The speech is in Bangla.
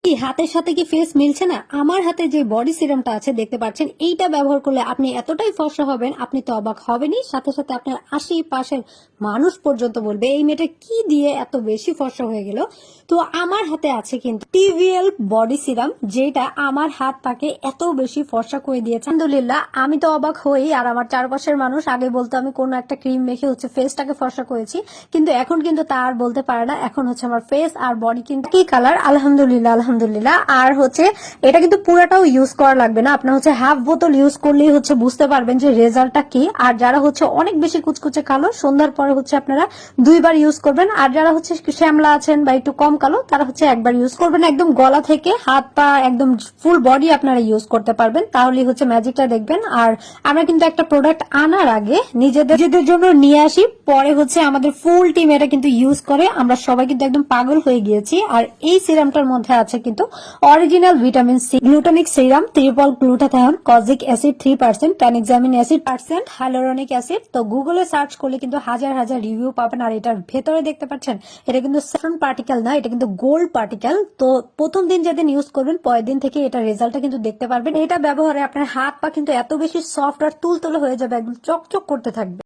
কি হাতের সাথে কি ফেস মিলছে না? আমার হাতে যে বডি সিরামটা আছে দেখতে পাচ্ছেন, এইটা ব্যবহার করলে আপনি এতটাই ফর্সা হবেন, আপনি তো অবাক হবেনই। সাথে সাথে আপনার আশেপাশের মানুষ পর্যন্ত বলবে এই মেয়েটা কি দিয়ে এত বেশি ফর্সা হয়ে গেল। তো আমার হাতে আছে কিন্তু টিভিএল বডি সিরাম, যেটা আমার হাত পাকে এত বেশি ফর্সা করে দিয়েছে। আলহামদুলিল্লাহ, আমি তো অবাক হই, আর আমার চারপাশের মানুষ আগে বলতো আমি কোনো একটা ক্রিম মেখে হচ্ছে ফেসটাকে ফর্সা করেছি, কিন্তু এখন কিন্তু তা আর বলতে পারে না। এখন হচ্ছে আমার ফেস আর বডি কিন্তু কি কালার। আলহামদুলিল্লাহ আলহামদুলিল্লাহ। আর হচ্ছে এটা কিন্তু পুরাটাও ইউজ করা লাগবে না, আপনার হচ্ছে হাফ বোতল ইউজ করলেই হচ্ছে বুঝতে পারবেন যে রেজাল্টটা কি। আর যারা হচ্ছে অনেক বেশি কুচকুচে কালো, সন্ধ্যার পরে হচ্ছে আপনারা 2বার ইউজ করবেন। আর যারা হচ্ছে শ্যামলা আছেন বা একটু কম কালো, তারা হচ্ছে 1বার ইউজ করবেন। একদম গলা থেকে হাত পা একদম ফুল বডি আপনারা ইউজ করতে পারবেন, তাহলেই হচ্ছে ম্যাজিকটা দেখবেন। আর আমরা কিন্তু একটা প্রোডাক্ট আনার আগে নিজেদের জন্য নিয়ে আসি, পরে হচ্ছে আমাদের ফুল টিম এটা কিন্তু ইউজ করে। আমরা সবাই কিন্তু একদম পাগল হয়ে গিয়েছি। আর এই সিরামটার মধ্যে আছে কিন্তু original vitamin C, glutamic serum, triple glutathione, kojic acid 3%, tranexamic acid 1%, hyaluronic acid. তো গুগলে সার্চ করলে কিন্তু হাজার হাজার রিভিউ পাবেন। আর এটার ভেতরে দেখতে পাচ্ছেন এটা কিন্তু স্যাফরন পার্টিকেল না, এটা কিন্তু গোল্ড পার্টিকেল। তো প্রথম দিন যেদিন ইউজ করবেন, পরের দিন থেকে এটা রেজাল্টটা কিন্তু দেখতে পারবেন। এটা ব্যবহারে আপনার হাত পা কিন্তু এত বেশি সফট আর তুলতুলে হয়ে যাবে, একদম চকচক করতে থাকবে।